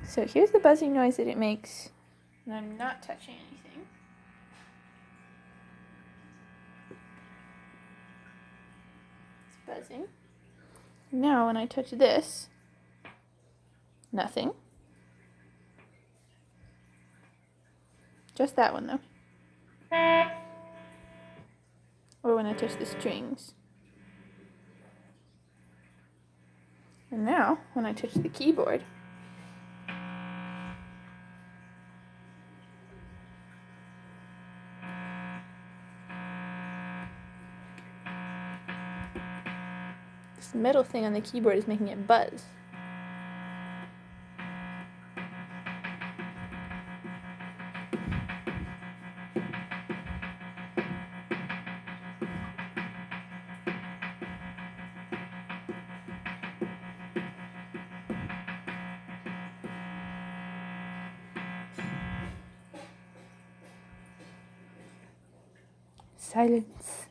So here's the buzzing noise that it makes when I'm not touching anything. It's buzzing. Now when I touch this, nothing. Just that one though. Or when I touch the strings. And now when I touch the keyboard, this metal thing on the keyboard is making it buzz. Silence.